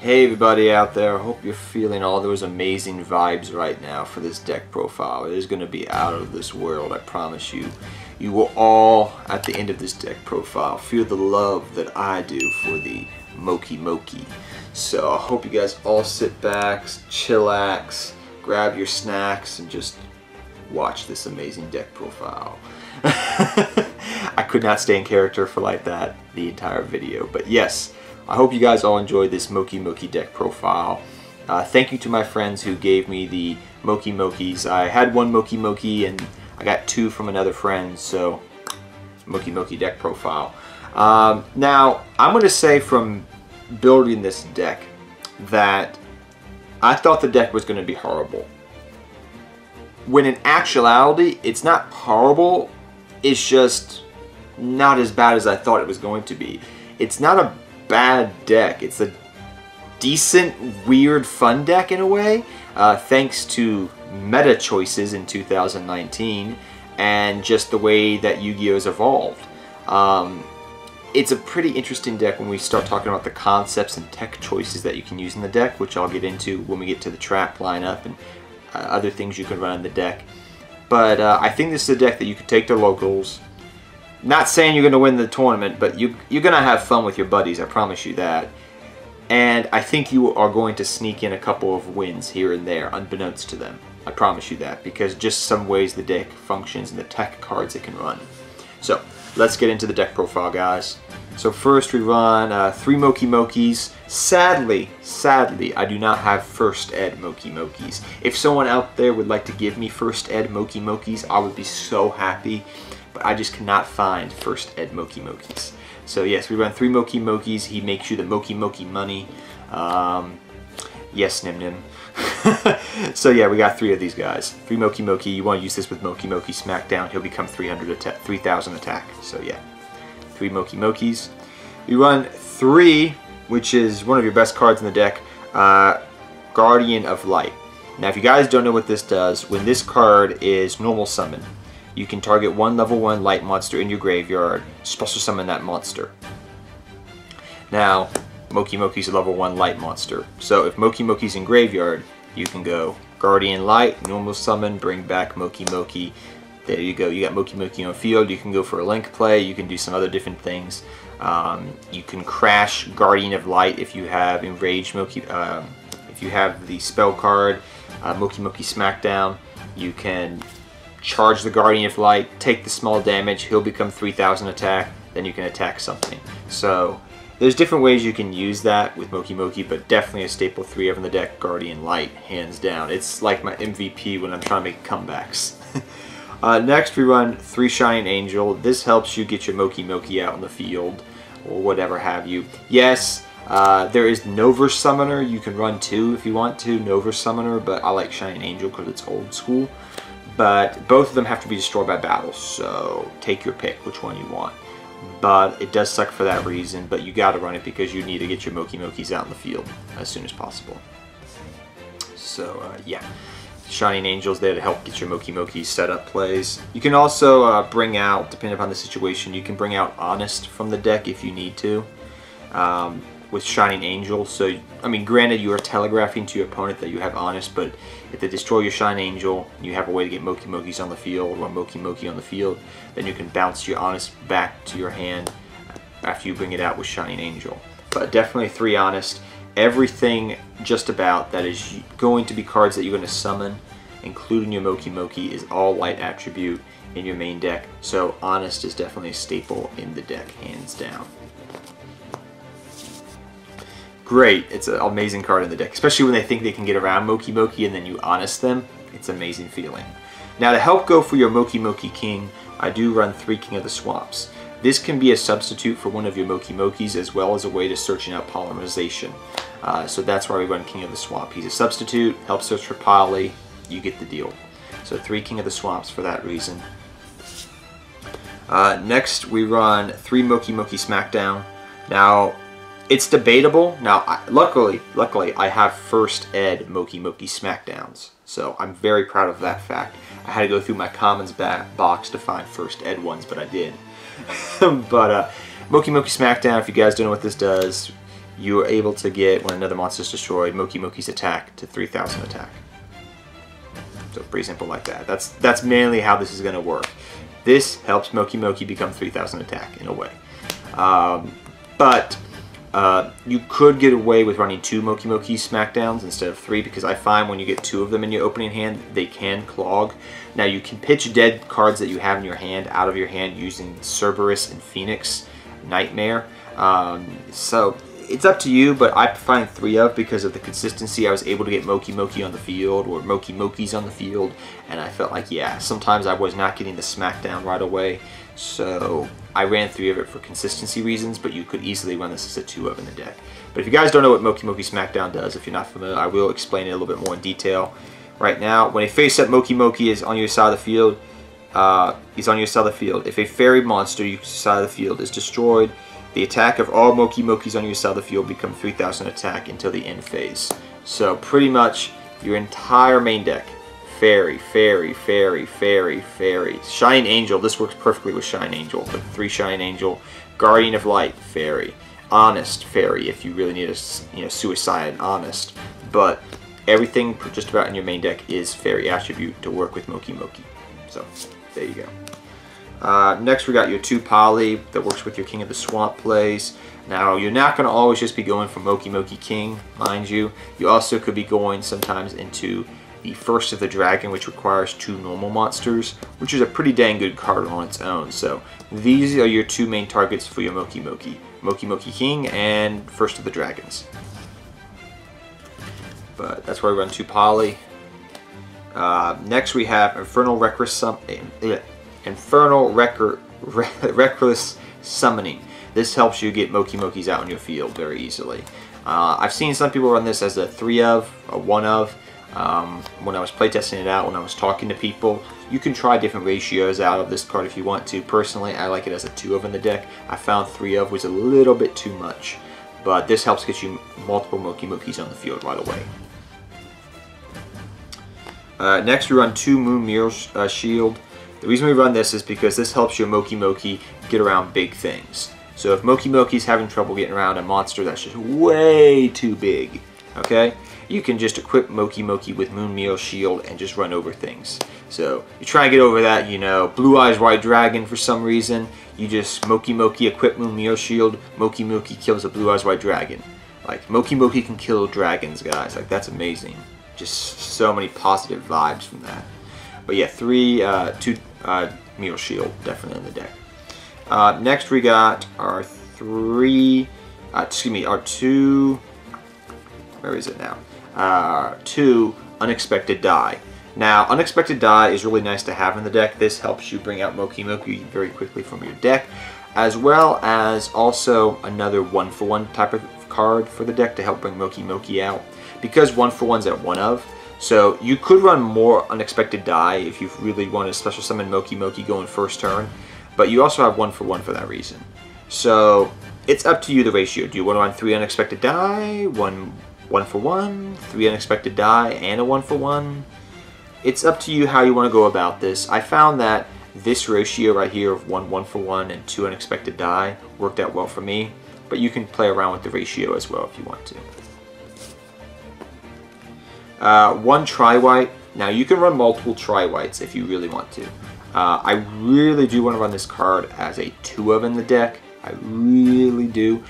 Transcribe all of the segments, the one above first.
Hey everybody out there, I hope you're feeling all those amazing vibes right now for this deck profile. It is going to be out of this world, I promise you. You will all, at the end of this deck profile, feel the love that I do for the Mokey Mokey. So I hope you guys all sit back, chillax, grab your snacks, and just watch this amazing deck profile. I could not stay in character for like that the entire video, but yes. I hope you guys all enjoyed this Mokey Mokey deck profile. Thank you to my friends who gave me the Mokey Mokeys. I had one Mokey Mokey and I got two from another friend, so Mokey Mokey deck profile. Now, I'm going to say from building this deck that I thought the deck was going to be horrible. When in actuality, it's not horrible, it's just not as bad as I thought it was going to be. It's not a bad deck. It's a decent, weird, fun deck in a way, thanks to meta choices in 2019 and just the way that Yu-Gi-Oh's evolved. It's a pretty interesting deck when we start talking about the concepts and tech choices that you can use in the deck, which I'll get into when we get to the trap lineup and other things you can run in the deck. But I think this is a deck that you could take to locals. Not saying you're going to win the tournament, but you're going to have fun with your buddies, I promise you that. And I think you are going to sneak in a couple of wins here and there, unbeknownst to them. I promise you that, because just some ways the deck functions and the tech cards it can run. So, let's get into the deck profile, guys. So first we run 3 Mokey Mokeys. Sadly, I do not have First Ed Mokey Mokeys. If someone out there would like to give me First Ed Mokey Mokeys, I would be so happy. But I just cannot find First Ed Mokey Mokeys. So yes, we run 3 Mokey Mokeys. He makes you the Mokey Mokey money. Yes, Nim Nim. So yeah, we got 3 of these guys. 3 Mokey Mokey. You want to use this with Mokey Mokey Smackdown. He'll become 3,000 attack. So yeah, 3 Mokey Mokeys. We run 3, which is one of your best cards in the deck, Guardian of Light. Now if you guys don't know what this does, when this card is normal summon, you can target one level 1 light monster in your graveyard, special summon that monster. Now, Mokey Mokey's a level 1 light monster. So if Mokey Mokey's in graveyard, you can go Guardian Light, normal summon, bring back Mokey Mokey. There you go, you got Mokey Mokey on field. You can go for a link play, you can do some other different things. You can crash Guardian of Light if you have Enraged Mokey, if you have the spell card, Mokey Mokey Smackdown. You can charge the Guardian of Light, take the small damage, he'll become 3,000 attack, then you can attack something. So there's different ways you can use that with Mokey Mokey, but definitely a staple 3 of in the deck, Guardian Light, hands down. It's like my MVP when I'm trying to make comebacks. Next we run 3 Shining Angel. This helps you get your Mokey Mokey out in the field, or whatever have you. Yes, there is Noverse Summoner. You can run 2 if you want to, Noverse Summoner, but I like Shining Angel because it's old school. But both of them have to be destroyed by battle, so take your pick which one you want. But it does suck for that reason, but you gotta run it because you need to get your Mokey Mokeys out in the field as soon as possible. So yeah, Shining Angel's there to help get your Mokey Mokeys set up plays. You can also bring out, depending upon the situation, you can bring out Honest from the deck if you need to. With Shining Angel, so I mean, granted you are telegraphing to your opponent that you have Honest, but if they destroy your Shining Angel, you have a way to get Mokey Mokeys on the field or Mokey Mokey on the field, then you can bounce your Honest back to your hand after you bring it out with Shining Angel. But definitely 3 Honest. Everything just about that is going to be cards that you're going to summon, including your Mokey Mokey, is all light attribute in your main deck, so Honest is definitely a staple in the deck, hands down. Great, it's an amazing card in the deck, especially when they think they can get around Mokey Mokey and then you Honest them. It's an amazing feeling. Now to help go for your Mokey Mokey King, I do run 3 King of the Swamps. This can be a substitute for one of your Mokey Mokeys as well as a way to searching out polymerization. So that's why we run King of the Swamp. He's a substitute, helps search for poly, you get the deal. So 3 King of the Swamps for that reason. Next we run 3 Mokey Mokey Smackdown. Now, it's debatable. Now, luckily, I have First Ed Mokey Mokey Smackdowns, so I'm very proud of that fact. I had to go through my commons box to find First Ed ones, but I did. But Mokey Mokey Smackdown, if you guys don't know what this does, you are able to get, when another monster is destroyed, Mokey Mokey's attack to 3,000 attack. So pretty simple like that. That's mainly how this is going to work. This helps Mokey Mokey become 3,000 attack in a way. But you could get away with running 2 Mokey Mokey Smackdowns instead of 3, because I find when you get 2 of them in your opening hand, they can clog. Now you can pitch dead cards that you have in your hand out of your hand using Cerberus and Phoenix Nightmare. So it's up to you, but I find 3 of because of the consistency. I was able to get Mokey Mokey on the field or Mokey Mokeys on the field, and I felt like, yeah, sometimes I was not getting the Smackdown right away. So I ran 3 of it for consistency reasons, but you could easily run this as a 2 of in the deck. But if you guys don't know what Mokey Mokey Smackdown does, if you're not familiar, I will explain it a little bit more in detail. Right now, when a face-up Mokey Mokey is on your side of the field, if a fairy monster your side of the field is destroyed, the attack of all Mokey Mokeys on your side of the field become 3,000 attack until the end phase. So pretty much your entire main deck, Fairy, Fairy, Fairy, Fairy, Fairy, Shining Angel. This works perfectly with Shining Angel. The 3 Shining Angel, Guardian of Light, Fairy, Honest, Fairy. If you really need a suicide, Honest. But everything just about in your main deck is Fairy attribute to work with Mokey Mokey. So there you go. Next we got your 2 Poly that works with your King of the Swamp plays. Now you're not going to always just be going for Mokey Mokey King, mind you. You also could be going sometimes into the First of the Dragon, which requires 2 normal monsters, which is a pretty dang good card on its own. So these are your 2 main targets for your Mokey Mokey. Mokey Mokey King and First of the Dragons. But that's why we run 2 Poly. Next we have Infernal Reckless Summoning. This helps you get Mokey Mokeys out on your field very easily. I've seen some people run this as a 3 of, a 1 of. When I was playtesting it out, when I was talking to people, you can try different ratios out of this card if you want to. Personally, I like it as a 2 of in the deck. I found 3 of was a little bit too much, but this helps get you multiple Mokey Mokeys on the field right away. Next we run 2 Moon Mirror Shield. The reason we run this is because this helps your Mokey Mokey get around big things. So if Mokey Mokey's having trouble getting around a monster that's just way too big, okay, you can just equip Mokey Mokey with Moon Mirror Shield and just run over things. So you try and get over that, Blue Eyes White Dragon for some reason, you just Mokey Mokey equip Moon Mirror Shield, Mokey Mokey kills a Blue Eyes White Dragon. Like, Mokey Mokey can kill dragons, guys. Like, that's amazing. Just so many positive vibes from that. But yeah, 2 Mirror Shield definitely in the deck. Next we got our 2, where is it now? 2 Unexpected Die. Now, Unexpected Die is really nice to have in the deck. This helps you bring out Mokey Mokey very quickly from your deck, as well as also another 1-for-1 type of card for the deck to help bring Mokey Mokey out. Because 1-for-1's at 1 of, so you could run more Unexpected Die if you really want to special summon Mokey Mokey going first turn, but you also have 1-for-1 for that reason. So it's up to you the ratio. Do you want to run 3 Unexpected Die, 1-for-1, 3 Unexpected Die, and a 1-for-1? It's up to you how you want to go about this. I found that this ratio right here of 1-for-1 and 2 Unexpected Die worked out well for me, but you can play around with the ratio as well if you want to. 1 Tri-White. Now you can run multiple Tri-Whites if you really want to. I really do want to run this card as a 2 of in the deck. I really do.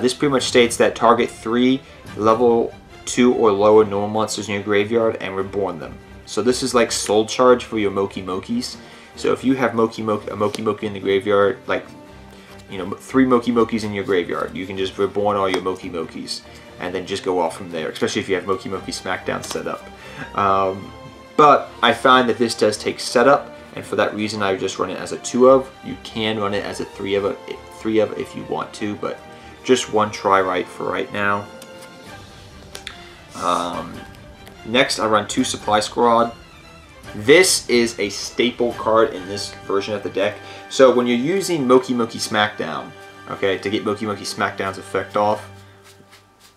This pretty much states that target 3 level 2 or lower normal monsters in your graveyard and reborn them. So this is like Soul Charge for your Mokey Mokeys. So if you have a Mokey Mokey in the graveyard, like 3 Mokey Mokeys in your graveyard, you can just reborn all your Mokey Mokeys and then just go off from there, especially if you have Mokey Mokey Smackdown set up. But I find that this does take setup, and for that reason I would just run it as a 2 of. You can run it as a 3 of if you want to, but just 1 Tri-White for right now. Next I run 2 Supply Squad. This is a staple card in this version of the deck. So when you're using Mokey Mokey Smackdown, okay, to get Mokey Mokey Smackdown's effect off,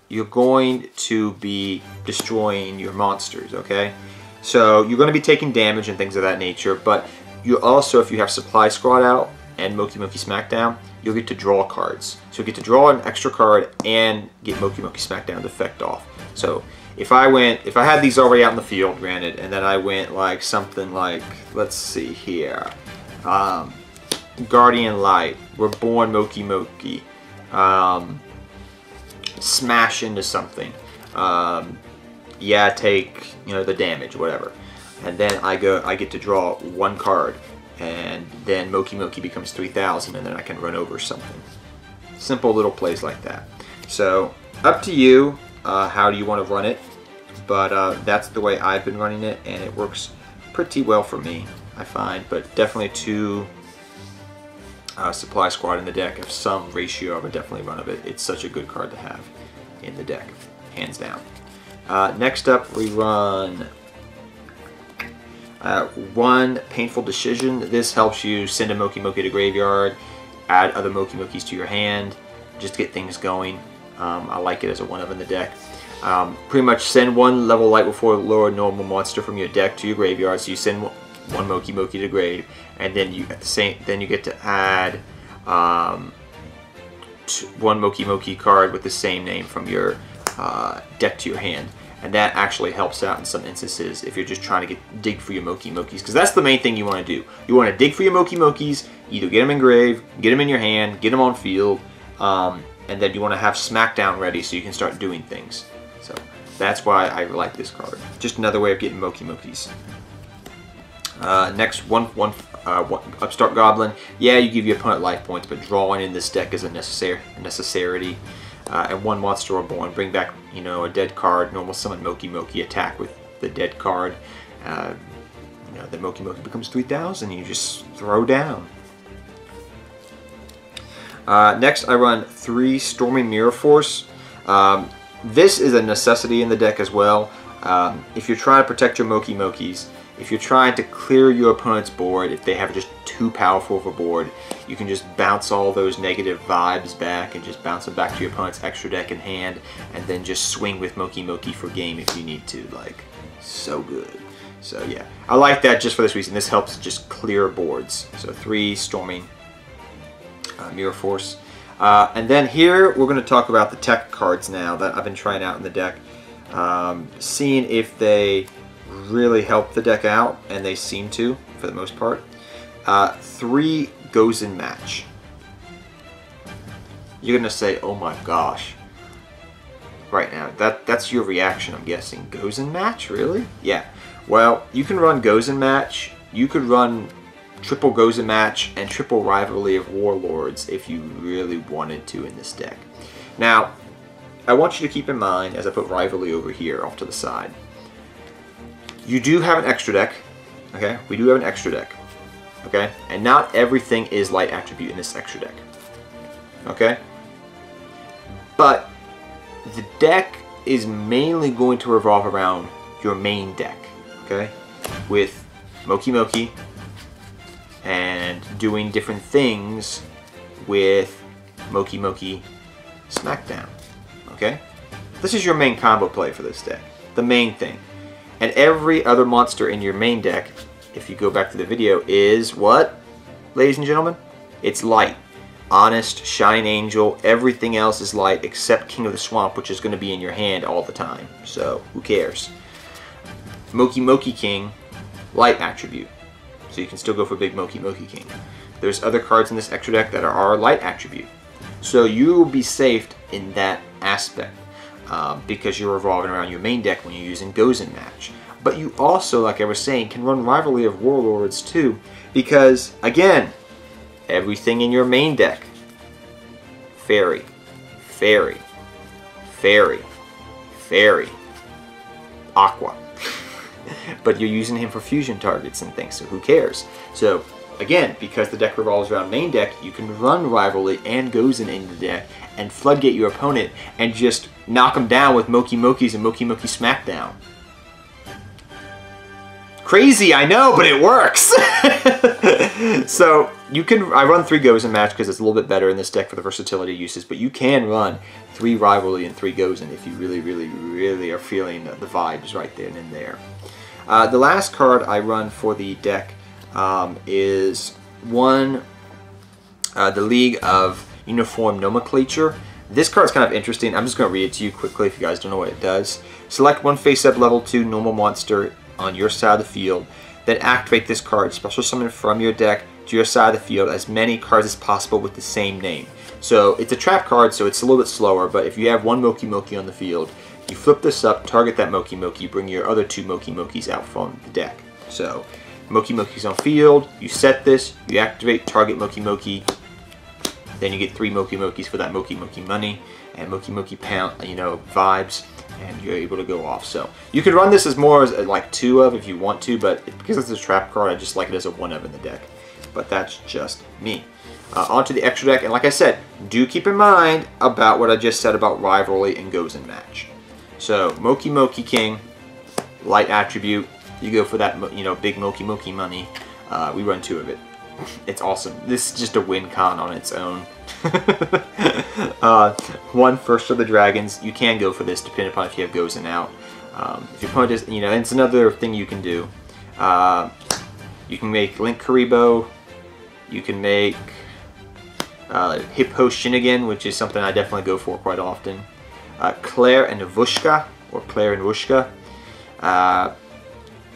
you're going to be destroying your monsters, okay? So you're going to be taking damage and things of that nature, but you also, if you have Supply Squad out and Mokey Mokey Smackdown, you'll get to draw cards. So you'll get to draw an extra card and get Mokey Mokey Smackdown's effect off. So if I had these already out in the field, granted, and then I went like something like, let's see here, Guardian Light, Reborn Mokey Mokey, smash into something, yeah, take, you know, the damage, whatever, and then I get to draw one card, and then Mokey Mokey becomes 3,000, and then I can run over something. Simple little plays like that. So up to you, how do you want to run it, but that's the way I've been running it, and it works pretty well for me, I find. But definitely 2 Supply Squad in the deck of some ratio, I would definitely run of it. It's such a good card to have in the deck, hands down. Next up, we run 1 Painful Decision. This helps you send a Mokey Mokey to graveyard, add other Mokey Mokeys to your hand, just get things going. I like it as a 1-of in the deck. Pretty much send 1 level light before lower normal monster from your deck to your graveyard. So you send 1 Mokey Mokey to grave, and then you get to add 1 Mokey Mokey card with the same name from your deck to your hand. And that actually helps out in some instances if you're just trying to dig for your Mokey Mokeys, because that's the main thing you want to do. You want to dig for your Mokey Mokeys, either get them in grave, get them in your hand, get them on field, and then you want to have Smackdown ready so you can start doing things. So that's why I like this card. Just another way of getting Mokey Mokeys. Next, one Upstart Goblin. Yeah, you give your opponent life points, but drawing in this deck is a necessity. And 1 Monster Reborn. Bring back, you know, a dead card. Normal summon Mokey Mokey. Attack with the dead card. You know, the Mokey Mokey becomes 3,000. You just throw down. Next, I run 3 Stormy Mirror Force. This is a necessity in the deck as well. If you're trying to protect your Mokey Mokeys, if you're trying to clear your opponent's board, if they have just too powerful of a board, you can just bounce all those negative vibes back and just bounce them back to your opponent's extra deck in hand, and then just swing with Mokey Mokey for game if you need to. Like, so good. So yeah, I like that just for this reason. This helps just clear boards. So 3 Storming Mirror Force. And then here we're going to talk about the tech cards now that I've been trying out in the deck. Seeing if they really help the deck out, and they seem to for the most part. 3 Goes in Match. You're gonna say, oh my gosh, right now, that's your reaction, I'm guessing. Goes in Match, really? Yeah. Well, you can run Goes in Match, you could run triple Goes in Match and triple Rivalry of Warlords if you really wanted to in this deck. Now, I want you to keep in mind, as I put Rivalry over here off to the side, you do have an extra deck, okay? We do have an extra deck, okay? And not everything is light attribute in this extra deck, okay? But the deck is mainly going to revolve around your main deck, okay? With Mokey Mokey and doing different things with Mokey Mokey Smackdown, okay? This is your main combo play for this deck, the main thing. And every other monster in your main deck, if you go back to the video, is what, ladies and gentlemen? It's light. Honest, Shining Angel, everything else is light except King of the Swamp, which is going to be in your hand all the time. So, who cares? Mokey Mokey King, light attribute. So you can still go for big Mokey Mokey King. There's other cards in this extra deck that are light attribute. So you will be safe in that aspect. Because you're revolving around your main deck when you're using Goes in Match. But you also, like I was saying, can run Rivalry of Warlords too, because, again, everything in your main deck, Fairy, Fairy, Fairy, Fairy, Aqua. But you're using him for fusion targets and things, so who cares? So, again, because the deck revolves around main deck, you can run Rivalry and Goes in the deck and floodgate your opponent and just knock them down with Mokey Mokeys and Mokey Mokey Smackdown. Crazy, I know, but it works! So, I run 3 Goes in Match because it's a little bit better in this deck for the versatility uses, but you can run 3 Rivalry and 3 Goes in if you really, really, really are feeling the vibes right then and there. The last card I run for the deck is 1 the League of Uniform Nomenclature. This card's kind of interesting. I'm just going to read it to you quickly if you guys don't know what it does. Select one face-up level 2 normal monster on your side of the field. Then activate this card. Special summon from your deck to your side of the field as many cards as possible with the same name. So it's a trap card, so it's a little bit slower, but if you have one Mokey Mokey on the field, you flip this up, target that Mokey Mokey, bring your other 2 Mokey Mokeys out from the deck. So Mokey Mokey's on field, you set this, you activate, target Mokey Mokey, then you get 3 Mokey Mokeys for that Mokey Mokey money, and Mokey Mokey pound, vibes, and you're able to go off. So you could run this as more as like 2 of if you want to, but because it's a trap card, I just like it as a 1 of in the deck. But that's just me. Onto the extra deck, and like I said, do keep in mind about what I just said about rivalry and goes in match. So Mokey Mokey King, light attribute, you go for that big Mokey Mokey money. We run 2 of it. It's awesome. This is just a win con on its own. 1 First of the Dragons. You can go for this depending upon if you have goes in out. If your opponent is, and it's another thing you can do. You can make Link Karibo. You can make Hippo Shinigami, which is something I definitely go for quite often. Claire and Vushka, or Claire and Vushka.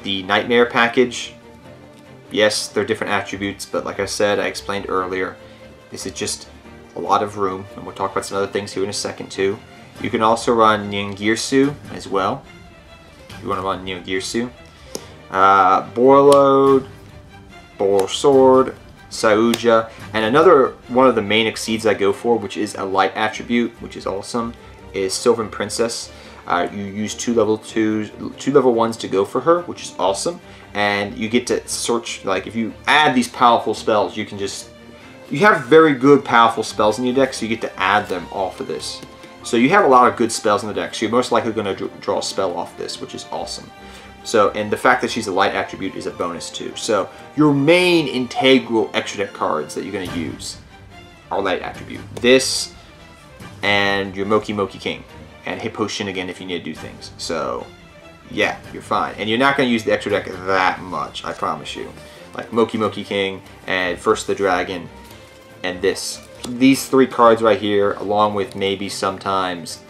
The Nightmare package. Yes, they're different attributes, but like I said, I explained earlier, this is just a lot of room, and we'll talk about some other things here in a second too. You can also run Ningirsu as well, if you want to run Ningirsu. Borlode, Bor Sword, Sauja, and another one of the main exceeds I go for, which is a light attribute, which is awesome, is Sylvan Princess. You use 2 level 1s to go for her, which is awesome. And you get to search, like if you add these powerful spells, you have very good powerful spells in your deck, so you get to add them off of this. So you have a lot of good spells in the deck, so you're most likely going to draw a spell off this, which is awesome. So, and the fact that she's a light attribute is a bonus too. So your main integral extra deck cards that you're going to use are light attribute. This and your Mokey Mokey King and Hippo Shinigami if you need to do things. So yeah, you're fine. And you're not going to use the extra deck that much, I promise you. Like Mokey Mokey King and First of the Dragon and this. These 3 cards right here, along with maybe sometimes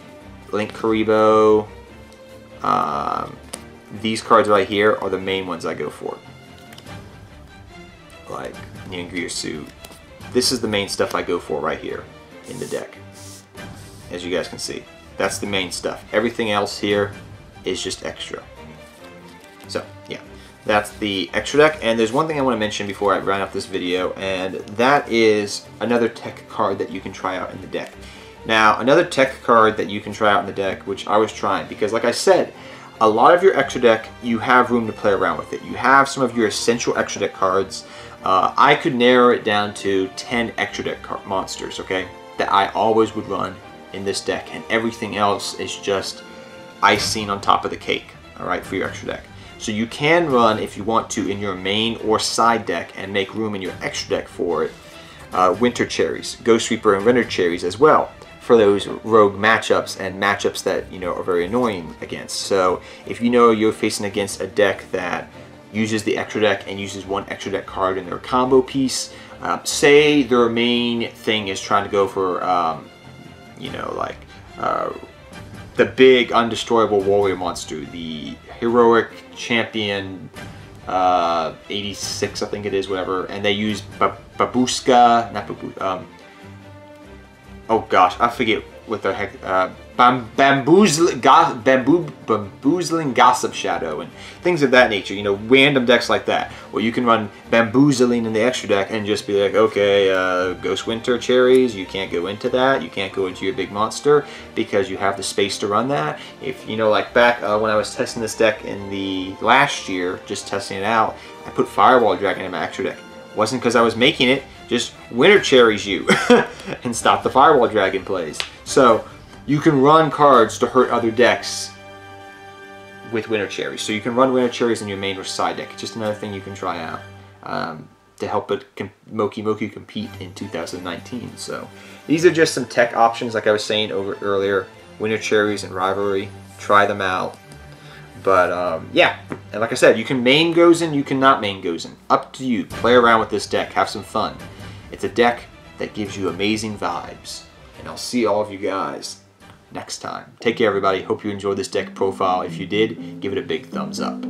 Link Karibo. These cards right here are the main ones I go for. Like Ningirsu. This is the main stuff I go for right here in the deck. As you guys can see. That's the main stuff. Everything else here is just extra. So, yeah. That's the extra deck. And there's one thing I want to mention before I round up this video, and that is another tech card that you can try out in the deck. Now, another tech card that you can try out in the deck, which I was trying, because like I said, a lot of your extra deck, you have room to play around with it. You have some of your essential extra deck cards. I could narrow it down to 10 extra deck monsters, okay, that I always would run in this deck, and everything else is just icing on top of the cake, alright, for your extra deck. So you can run, if you want to, in your main or side deck and make room in your extra deck for it, Winter Cherries, Ghost Reaper, and Render Cherries as well, for those rogue matchups and matchups that are very annoying against. So if you're facing against a deck that uses the extra deck and uses 1 extra deck card in their combo piece, say their main thing is trying to go for the big undestroyable warrior monster, the heroic champion 86, I think it is, whatever, and they use Babushka, not Babushka, oh gosh, I forget what the heck, bamboozling Gossip Shadow and things of that nature, random decks like that, where you can run bamboozling in the extra deck and just be like, okay, Ghost Winter Cherries, you can't go into that, you can't go into your big monster because you have the space to run that. If like back when I was testing this deck in the last year, just testing it out, I put Fireball Dragon in my extra deck. It wasn't because I was making it, just Winter Cherries you and stop the Fireball Dragon plays. So you can run cards to hurt other decks with Winter Cherries. So you can run Winter Cherries in your main or side deck. It's just another thing you can try out to help Mokey Mokey compete in 2019. So these are just some tech options, like I was saying earlier. Winter Cherries and Rivalry. Try them out. But yeah, and like I said, you can main Gozen, you cannot main Gozen. Up to you. Play around with this deck. Have some fun. It's a deck that gives you amazing vibes. And I'll see all of you guys next time. Take care, everybody. Hope you enjoyed this deck profile. If you did, give it a big thumbs up.